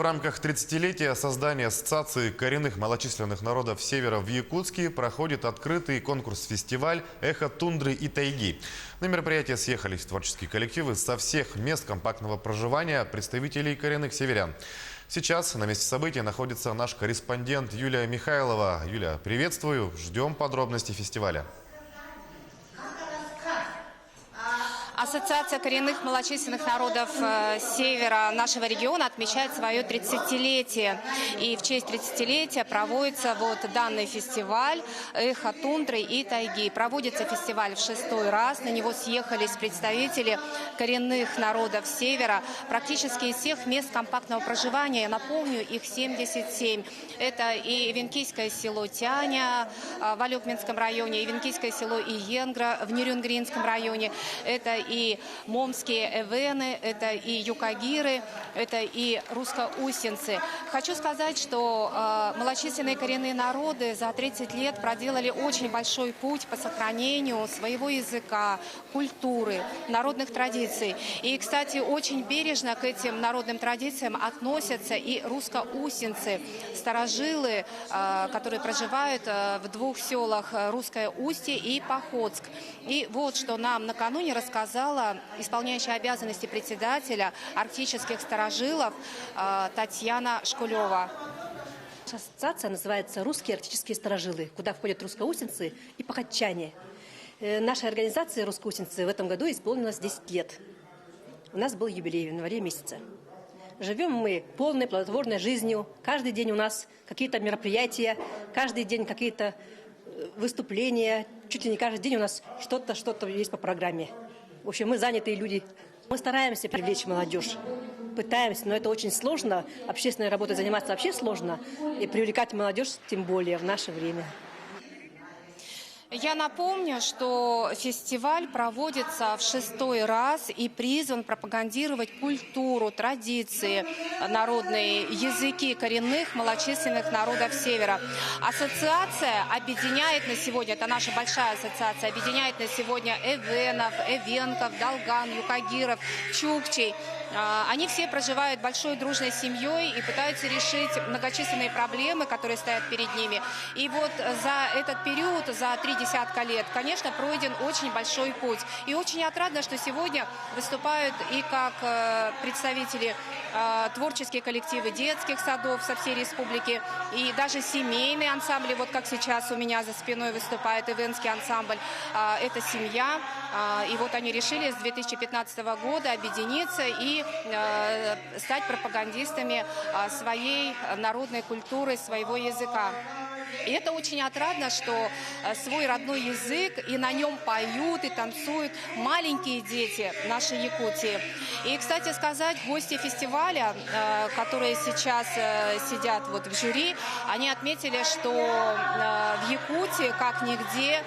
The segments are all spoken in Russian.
В рамках 30-летия создания Ассоциации коренных малочисленных народов Севера в Якутске проходит открытый конкурс-фестиваль «Эхо тундры и тайги». На мероприятие съехались творческие коллективы со всех мест компактного проживания представителей коренных северян. Сейчас на месте события находится наш корреспондент Юлия Михайлова. Юля, приветствую. Ждем подробностей фестиваля. Ассоциация коренных малочисленных народов севера нашего региона отмечает свое 30-летие. И в честь 30-летия проводится данный фестиваль «Эхо тундры и тайги». Проводится фестиваль в 6-й раз. На него съехались представители коренных народов севера практически из всех мест компактного проживания. Я напомню, их 77. Это и Венкийское село Тяня в Алёкминском районе, и Венкийское село Иенгра в Нерюнгринском районе. Это и Момские Эвены, это и Юкагиры, это и русско-устинцы. Хочу сказать, что малочисленные коренные народы за 30 лет проделали очень большой путь по сохранению своего языка, культуры, народных традиций. И, кстати, очень бережно к этим народным традициям относятся и русско-устинцы, старожилы, которые проживают в двух селах Русское Устье и Походск. И вот что нам накануне рассказала исполняющая обязанности председателя арктических старожилов Татьяна Шкулева. Ассоциация называется «Русские арктические старожилы», куда входят русско-устинцы и походчане. Нашей организации русско-устинцы в этом году исполнилось 10 лет. У нас был юбилей в январе месяце. Живем мы полной плодотворной жизнью. Каждый день у нас какие-то мероприятия, каждый день какие-то выступления. Чуть ли не каждый день у нас что-то есть по программе. В общем, мы занятые люди. Мы стараемся привлечь молодежь. Пытаемся, но это очень сложно. Общественной работой заниматься вообще сложно. И привлекать молодежь тем более в наше время. Я напомню, что фестиваль проводится в 6-й раз и призван пропагандировать культуру, традиции, народные языки коренных малочисленных народов Севера. Ассоциация объединяет на сегодня, это наша большая ассоциация, объединяет на сегодня эвенов, эвенков, долган, юкагиров, чукчей. Они все проживают большой дружной семьей и пытаются решить многочисленные проблемы, которые стоят перед ними. И вот за этот период, за 30 лет, конечно, пройден очень большой путь. И очень отрадно, что сегодня выступают и как представители творческие коллективы детских садов со всей республики, и даже семейные ансамбли, вот как сейчас у меня за спиной выступает эвенский ансамбль. Это семья, и вот они решили с 2015 года объединиться и стать пропагандистами своей народной культуры, своего языка. И это очень отрадно, что свой родной язык, и на нем поют, и танцуют маленькие дети нашей Якутии. И, кстати сказать, гости фестиваля, которые сейчас сидят в жюри, они отметили, что в Якутии, как нигде,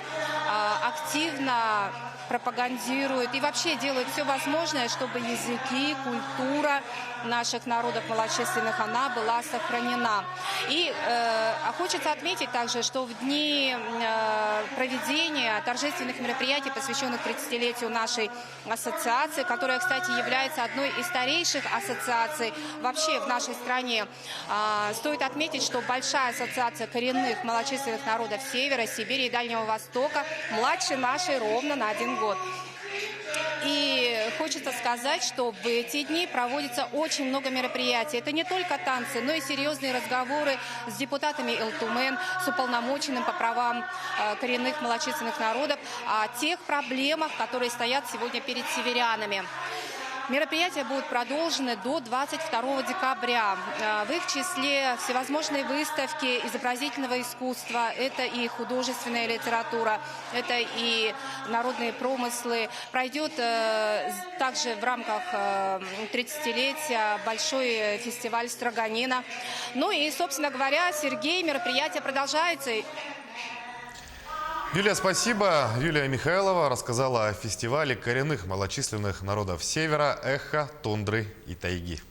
активно пропагандируют и вообще делают все возможное, чтобы языки, культура наших народов малочисленных, она была сохранена. И хочется отметить также, что в дни проведения торжественных мероприятий, посвященных 30-летию нашей ассоциации, которая, кстати, является одной из старейших ассоциаций вообще в нашей стране, стоит отметить, что большая ассоциация коренных малочисленных народов Севера, Сибири и Дальнего Востока младше нашей ровно на 1 год. И хочется сказать, что в эти дни проводится очень много мероприятий. Это не только танцы, но и серьезные разговоры с депутатами ЛТУМЭН, с уполномоченным по правам коренных малочисленных народов о тех проблемах, которые стоят сегодня перед северянами. Мероприятия будут продолжены до 22 декабря. В их числе всевозможные выставки изобразительного искусства, это и художественная литература, это и народные промыслы. Пройдет также в рамках 30-летия большой фестиваль строганина. Ну и, собственно говоря, Сергей, мероприятие продолжается. Юлия, спасибо. Юлия Михайлова рассказала о фестивале коренных малочисленных народов Севера «Эхо тундры и тайги».